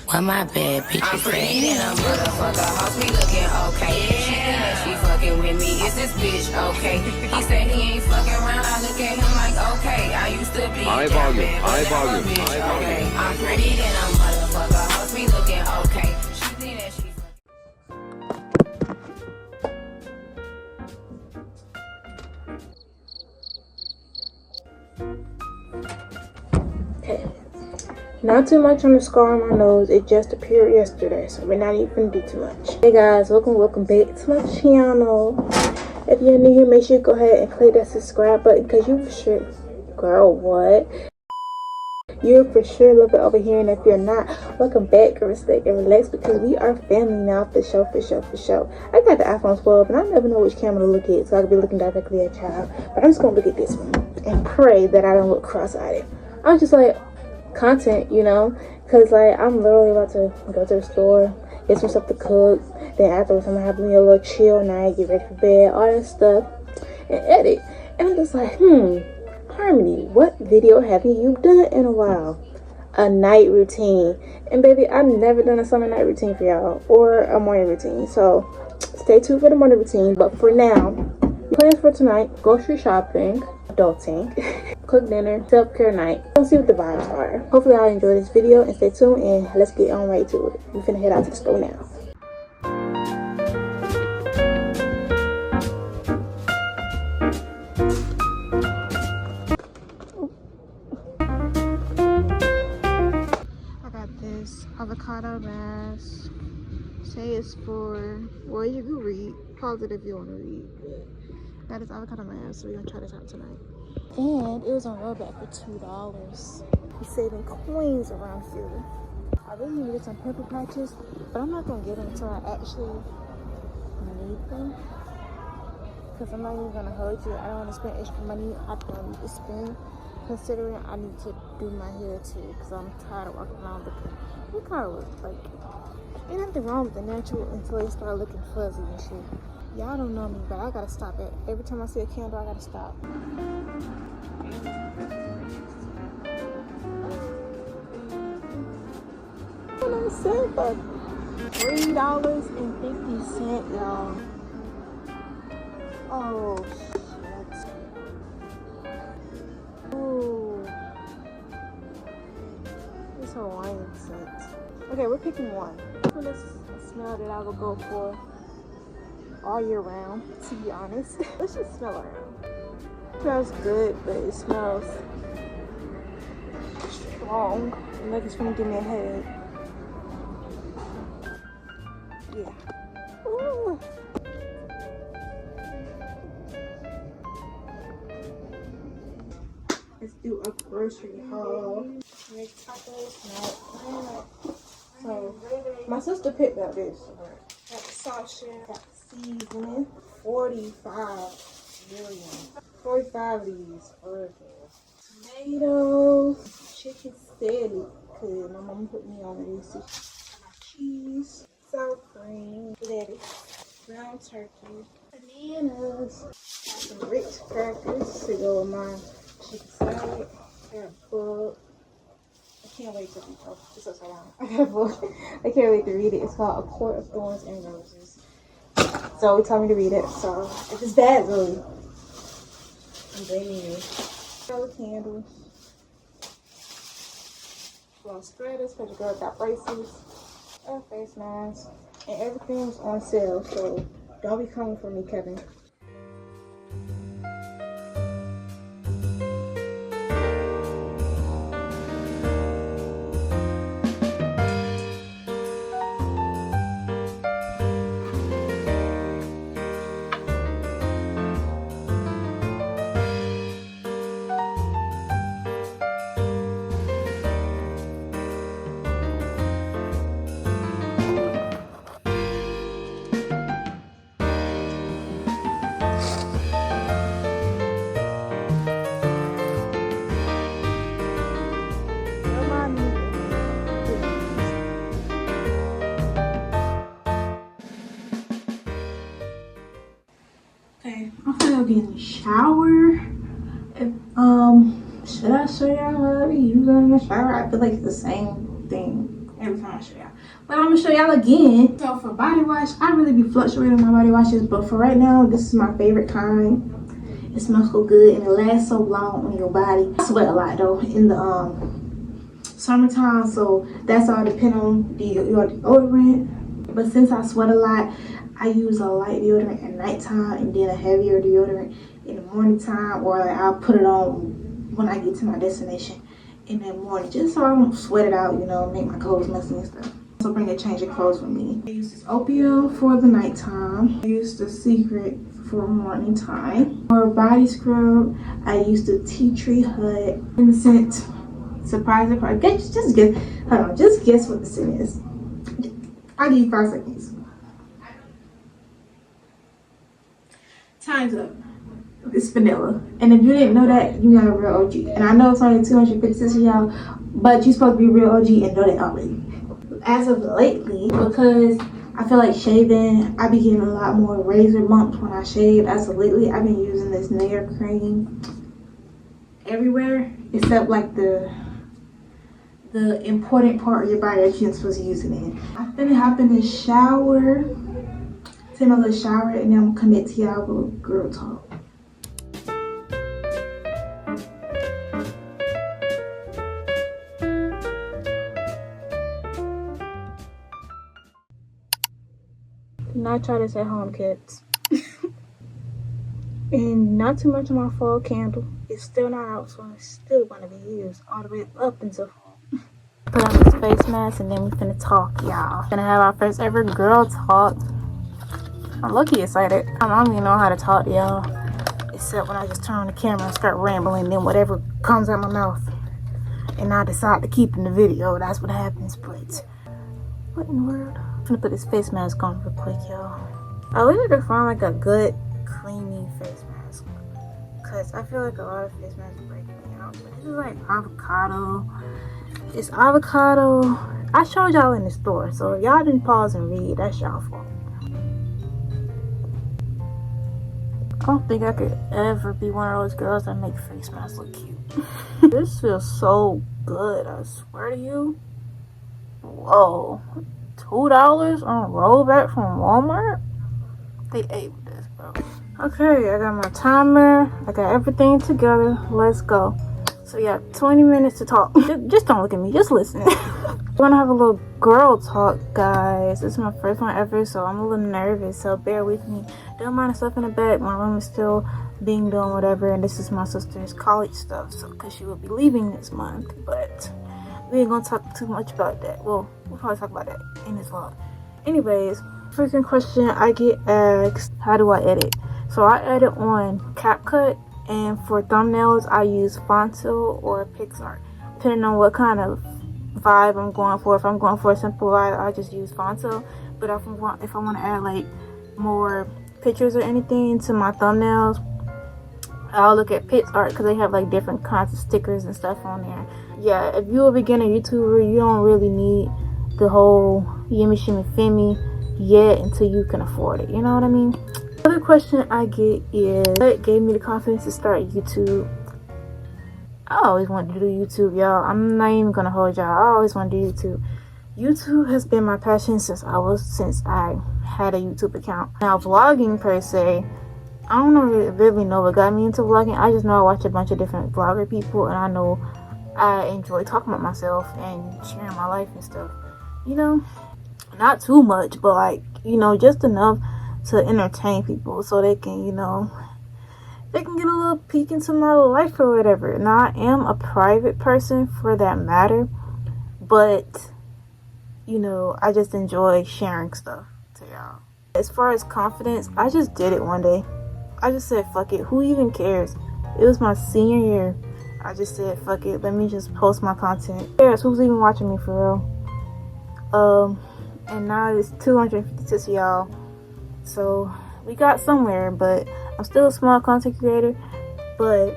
Why my bad bitches I'm pretty than a motherfucker, hoes be looking okay. She think that she fucking with me, is this bitch okay? He said he ain't fucking around, I look at him like okay. I used to be High down volume, bad, but high now I'm a volume, bitch, high volume. okay. I'm pretty than a motherfucker, hoes be looking okay. She think that she Not too much on the scar on my nose. It just appeared yesterday, so we're not even gonna do too much. Hey guys, welcome back to my channel. If you're new here, make sure you go ahead and click that subscribe button because you for sure, girl, what? You for sure love it over here, and if you're not, welcome back. Respect and relax because we are family now for sure. I got the iPhone 12 and I never know which camera to look at, so I could be looking directly at y'all. But I'm just gonna look at this one and pray that I don't look cross-eyed. I was just like, content, you know, because like I'm literally about to go to the store, get some stuff to cook, then afterwards I'm gonna have me a little chill night, get ready for bed, all that stuff, and edit. And I'm just like, Harmony, what video haven't you done in a while? A night routine. And baby, I've never done a summer night routine for y'all, or a morning routine, so stay tuned for the morning routine. But for now, plans for tonight: grocery shopping, adulting, cook dinner, self-care night. Let's see what the vibes are. Hopefully y'all enjoy this video and stay tuned, and let's get on right to it. We finna head out to the store now. I got this avocado mask. Say it's for, well, you can read. Pause it if you want to read. But that is avocado mask, so we're gonna try this out tonight. And it was on rollback for $2. We're saving coins around here. I really need to get some pimple patches, but I'm not gonna get them until I actually need them. Because I'm not even gonna hold you. I don't want to spend extra money I don't need to spend, considering I need to do my hair too. Because I'm tired of walking around looking. What kind of look like? Ain't nothing wrong with the natural until they start looking fuzzy and shit. Y'all don't know me, but I gotta stop it. Every time I see a candle, I gotta stop. I'm saying, but $3.50, y'all. Oh shit. Ooh. It's Hawaiian scent. Okay, we're picking one. This is a smell that I would go for all year round, to be honest. Let's just smell around. It smells good, but it smells strong. Like it's gonna give me a headache. Yeah. Ooh. Let's do a grocery haul. Make tacos. So, my sister picked out this. Got the salt shell, got the seasoning. 45 million. 45 of these. Perfect. Tomatoes. Chicken salad. Cause my mama put me on this. Cheese. Sour cream. Lettuce. Brown turkey. Bananas. Got some Ritz crackers to go with my chicken salad. I got a book. I can't wait to read it. Oh, it's upside down. I got a book. I can't wait to read it. It's called A Court of Thorns and Roses. So he told me to read it. So if it's bad, really, I'm blaming you. Color candles. Little spreaders because your girl got braces. A face mask. And everything's on sale. So don't be coming for me, Kevin. Okay, I'm gonna be in the shower. Should I show y'all how I be using in the shower? I feel like it's the same thing every time I show y'all. But I'm gonna show y'all again. So for body wash, I really be fluctuating my body washes, but for right now, this is my favorite kind. It smells so good and it lasts so long on your body. I sweat a lot though in the summertime, so that's all depend on your deodorant. But since I sweat a lot, I use a light deodorant at nighttime and then a heavier deodorant in the morning time, or like I'll put it on when I get to my destination in the morning, just so I don't sweat it out, you know, make my clothes messy and stuff. So bring a change of clothes with me. I use this opium for the nighttime. I use the Secret for morning time. For body scrub, I use the Tea Tree Hut in the scent Surprise. Just guess. Hold on, just guess what the scent is. I'll give you 5 seconds. Time's up. It's vanilla. And if you didn't know that, you're not a real OG. And I know it's only 256 of y'all, but you're supposed to be a real OG and know that already. As of lately, because I feel like shaving, I be getting a lot more razor bumps when I shave. As of lately, I've been using this nail cream everywhere except like the important part of your body that you're supposed to use it in. I'm finna hop in the shower, take my little shower, and then I'm gonna connect to y'all with girl talk. Do not try this at home, kids. And not too much of my fall candle. It's still not out, so it's still gonna be used all the way up until fall. Put on this face mask and then we finna talk, y'all. Gonna have our first ever girl talk. I'm lucky excited. I don't even know how to talk to y'all, except when I just turn on the camera and start rambling, and then whatever comes out my mouth and I decide to keep in the video, that's what happens. But what in the world? I'm gonna put this face mask on real quick, y'all. I wish I could find like a good creamy face mask, because I feel like a lot of face masks break me out. But this is like avocado. It's avocado. I showed y'all in the store, so if y'all didn't pause and read, that's y'all fault. I don't think I could ever be one of those girls that make face masks look cute. This feels so good, I swear to you. Whoa, $2 on a rollback from Walmart? They ate with this, bro. Okay, I got my timer. I got everything together. Let's go. So yeah, 20 minutes to talk. Just don't look at me, just listen. We're gonna have a little girl talk, guys. This is my first one ever, so I'm a little nervous, so bear with me. Don't mind the stuff in the back. My room is still being done, whatever, and this is my sister's college stuff, so because she will be leaving this month. But we ain't gonna talk too much about that. Well, we'll probably talk about that in this vlog. Anyways, freaking question I get asked, how do I edit? So I edit on CapCut, and for thumbnails I use Phonto or Picsart, depending on what kind of vibe I'm going for. If I'm going for a simple vibe, I just use Phonto. But if I want to add like more pictures or anything to my thumbnails, I'll look at Picsart, because they have like different kinds of stickers and stuff on there. Yeah, if you're a beginner YouTuber, you don't really need the whole yimmy shimmy fimmy yet until you can afford it, you know what I mean? Another question I get is, what gave me the confidence to start YouTube? I always wanted to do YouTube, y'all. I'm not even gonna hold y'all. I always wanted to do YouTube. YouTube has been my passion since I had a YouTube account. Now vlogging per se, I don't really know what got me into vlogging. I just know I watch a bunch of different vlogger people, and I know I enjoy talking about myself and sharing my life and stuff. You know, not too much, but like, you know, just enough to entertain people so they can, you know, they can get a little peek into my life or whatever. Now I am a private person for that matter, but you know, I just enjoy sharing stuff to y'all. As far as confidence, I just did it one day. I just said fuck it, who even cares? It was my senior year. I just said fuck it, let me just post my content. Yes, who's even watching me for real? And now it's 256 of y'all, so we got somewhere. But I'm still a small content creator, but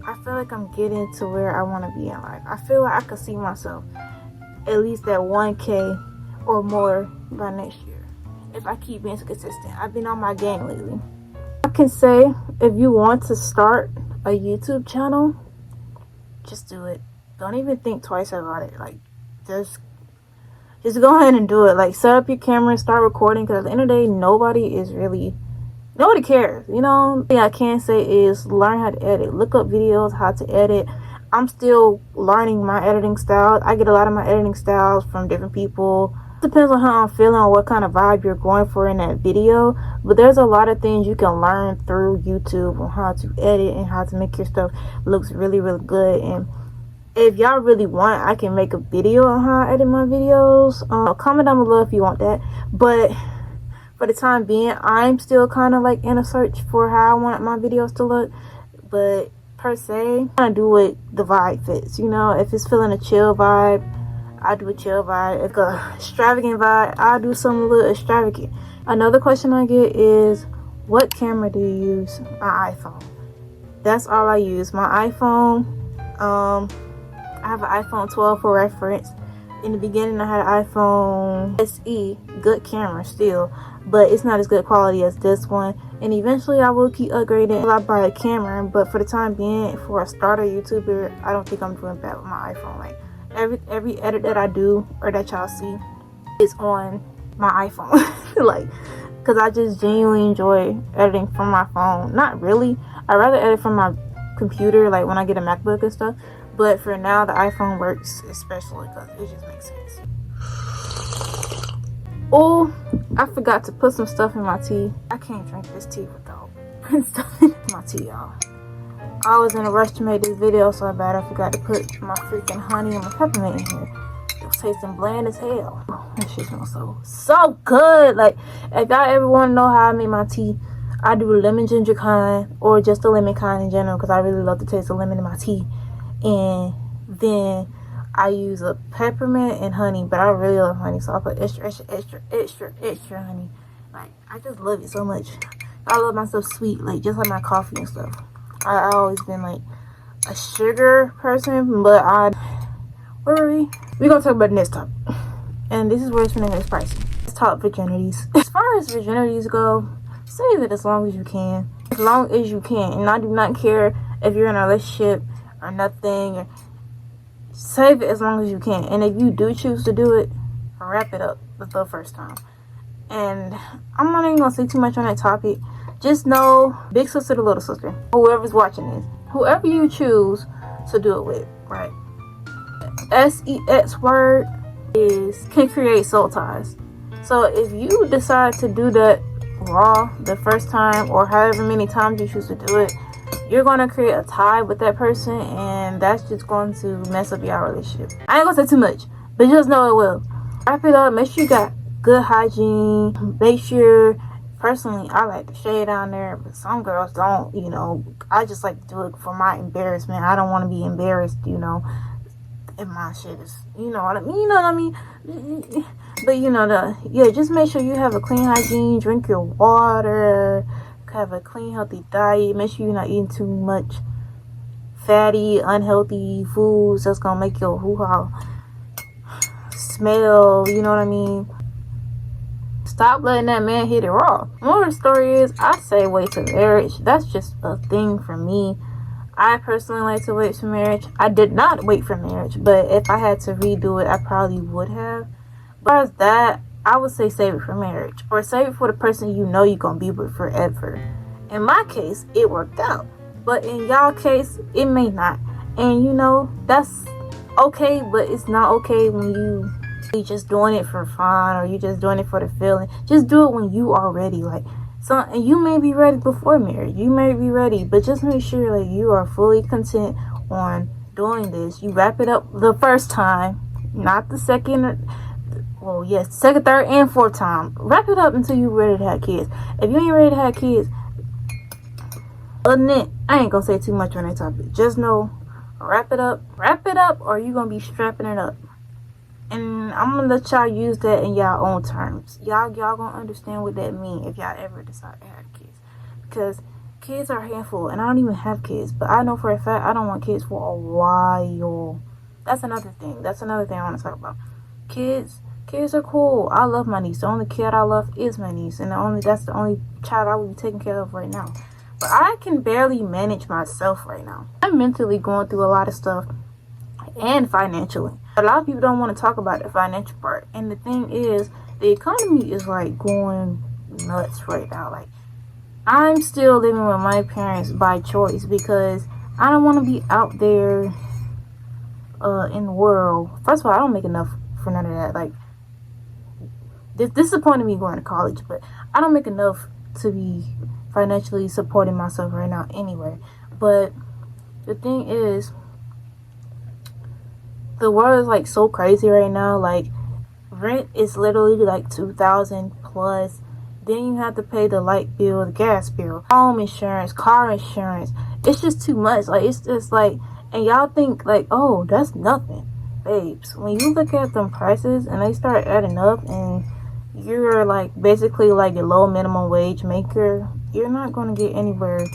I feel like I'm getting to where I want to be in life. I feel like I could see myself at least at 1K or more by next year if I keep being consistent. I've been on my game lately. I can say, if you want to start a YouTube channel, just do it. Don't even think twice about it. Like, just just go ahead and do it. Like, set up your camera and start recording, because at the end of the day, nobody cares, you know. The thing I can say is learn how to edit. Look up videos how to edit. I'm still learning my editing style. I get a lot of my editing styles from different people. Depends on how I'm feeling or what kind of vibe you're going for in that video, but there's a lot of things you can learn through YouTube on how to edit and how to make your stuff looks really, really good. And if y'all really want, I can make a video on how I edit my videos. Comment down below if you want that. But for the time being, I'm still kind of like in a search for how I want my videos to look. But per se, I do what the vibe fits, you know. If it's feeling a chill vibe, I do a chill vibe. If a extravagant vibe, I do something a little extravagant. Another question I get is, what camera do you use? My iPhone. That's all I use. My iPhone. I have an iPhone 12 for reference. In the beginning, I had an iPhone SE. Good camera still, but it's not as good quality as this one. And eventually, I will keep upgrading until I buy a camera. But for the time being, for a starter YouTuber, I don't think I'm doing bad with my iPhone. Like, every edit that I do or that y'all see is on my iPhone. Like, because I just genuinely enjoy editing from my phone. Not really, I'd rather edit from my computer, like when I get a MacBook and stuff. But for now, the iPhone works, especially because it just makes sense. Oh, I forgot to put some stuff in my tea. I can't drink this tea without putting stuff in my tea, y'all. I was in a rush to make this video so bad I forgot to put my freaking honey and my peppermint in here. It was tasting bland as hell. Oh, that shit smells so good. Like, if y'all ever want to know how I make my tea, I do a lemon ginger kind or just a lemon kind in general, because I really love the taste of lemon in my tea. And then I use a peppermint and honey, but I really love honey, so I put extra honey. Like, I just love it so much. I love my stuff sweet, like just like my coffee and stuff. I always been like a sugar person, but where were we? We're gonna talk about the next topic, and this is where it's gonna get spicy. Let's talk virginities. As far as virginities go, save it as long as you can. As long as you can, and I do not care if you're in a relationship or nothing. Save it as long as you can, and if you do choose to do it, wrap it up the first time. And I'm not even gonna say too much on that topic. Just know, big sister to little sister, whoever's watching this, whoever you choose to do it with, right? SEX word can create soul ties. So if you decide to do that raw the first time, or however many times you choose to do it, you're going to create a tie with that person, and that's just going to mess up your relationship. I ain't gonna say too much, but just know it will. Wrap it up. Make sure you got good hygiene. Make sure, personally, I like to shave down there, but some girls don't, you know. I just like to do it for my embarrassment. I don't want to be embarrassed, you know, if my shit is, you know what I mean, but you know, just make sure you have a clean hygiene, drink your water, have a clean, healthy diet. Make sure you're not eating too much fatty, unhealthy foods that's gonna make your hoo-ha smell, you know what I mean. Stop letting that man hit it raw. More of the story is, I say wait till marriage. That's just a thing for me. I personally like to wait for marriage. I did not wait for marriage, but if I had to redo it, I probably would have. But as that, I would say save it for marriage, or save it for the person you know you're gonna be with forever. In my case, it worked out, but in y'all case, it may not. And you know, that's okay, but it's not okay when you just doing it for fun, or you just doing it for the feeling. Just do it when you are ready. Like, so, and you may be ready before marriage, you may be ready, but just make sure like you are fully content on doing this. You wrap it up the first time, not the second. Well, yes, second, third, and fourth time. Wrap it up until you're ready to have kids. If you ain't ready to have kids, other than that, I ain't gonna say too much on that topic. Just know, wrap it up, or you gonna be strapping it up. And I'm gonna let y'all use that in y'all own terms. Y'all gonna understand what that means if y'all ever decide to have kids. Because kids are a handful, and I don't even have kids, but I know for a fact I don't want kids for a while. That's another thing I want to talk about. Kids are cool. I love my niece. The only kid I love is my niece, and that's the only child I will be taking care of right now. But I can barely manage myself right now. I'm mentally going through a lot of stuff, and financially. A lot of people don't want to talk about the financial part. And the thing is, the economy is like going nuts right now. Like, I'm still living with my parents by choice because I don't want to be out there in the world. First of all, I don't make enough for none of that. Like, this disappointed me going to college, but I don't make enough to be financially supporting myself right now anyway. But the thing is, the world is like so crazy right now. Like, rent is literally like $2,000 plus. Then you have to pay the light bill, the gas bill, home insurance, car insurance. It's just too much. Like, it's just like, and y'all think like, oh, that's nothing. Babes, when you look at them prices and they start adding up and you're like basically like a low minimum wage maker, you're not going to get anywhere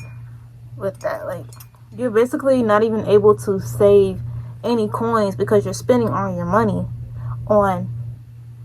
with that. Like, you're basically not even able to save any coins because you're spending all your money on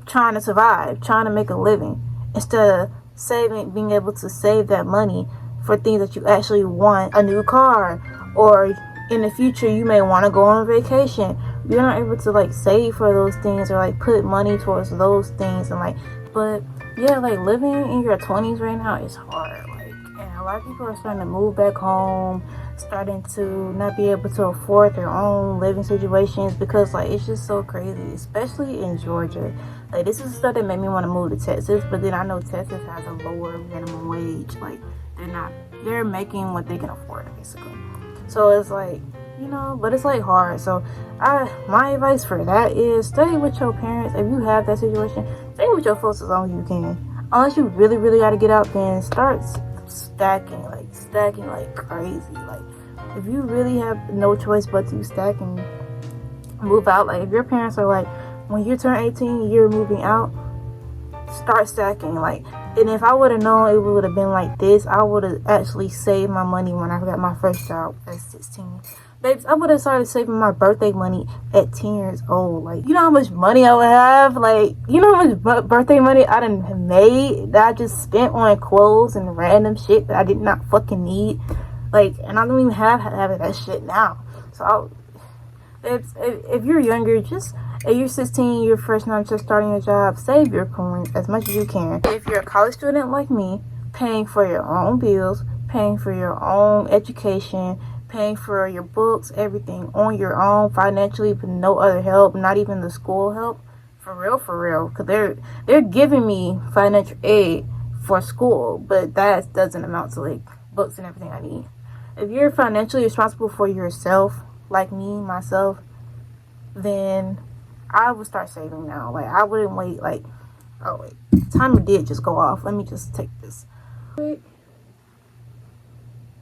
trying to survive, trying to make a living, instead of saving, being able to save that money for things that you actually want, a new car, or in the future you may want to go on vacation. You're not able to like save for those things or like put money towards those things. And like, but yeah, like living in your 20s right now is hard. Like, and a lot of people are starting to move back home, starting to not be able to afford their own living situations because like it's just so crazy, especially in Georgia. Like, this is the stuff that made me want to move to Texas, but then I know Texas has a lower minimum wage. Like, they're making what they can afford basically. So it's like, you know, but it's like hard. So my advice for that is stay with your parents. If you have that situation, stay with your folks as long as you can. Unless you really, really got to get out, then start stacking like crazy. Like, if you really have no choice but to stack and move out, like if your parents are like, when you turn 18 you're moving out, start stacking. Like, and if I would have known it would have been like this, I would have actually saved my money when I got my first job at 16. Babes, I would have started saving my birthday money at 10 years old. Like, you know how much money I would have? Like, you know how much birthday money I done have made that I just spent on clothes and random shit that I did not fucking need? Like, and I don't even have that shit now. So, if you're younger, just if you're 16, you're first time just starting a job, save your coins as much as you can. If you're a college student like me, paying for your own bills, paying for your own education, paying for your books, everything on your own financially with no other help, not even the school help, for real, because they're giving me financial aid for school, but that doesn't amount to like books and everything I need. If you're financially responsible for yourself, like me, myself, then I would start saving now. Like, I wouldn't wait. Like, oh wait, timer did just go off. Let me just take this. Wait.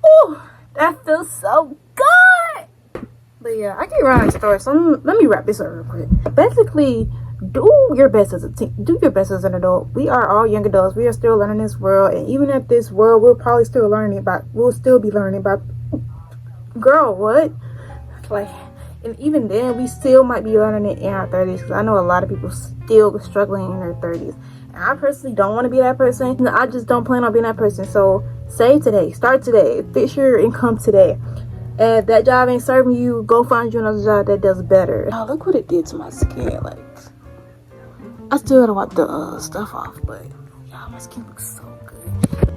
Ooh, that feels so good. But yeah, I can't run out of story, so let me wrap this up real quick. Basically, do your best as a teen. Do your best as an adult. We are all young adults. We are still learning this world, and even at this world, we'll still be learning about. Girl, what? Like, and even then, we still might be learning it in our 30s. Because I know a lot of people still struggling in their 30s. And I personally don't want to be that person. I just don't plan on being that person. So, save today. Start today. Fix your income today. And if that job ain't serving you, go find you another job that does better. Oh, look what it did to my skin. Like, I still gotta wipe the stuff off. But, y'all, my skin looks so good.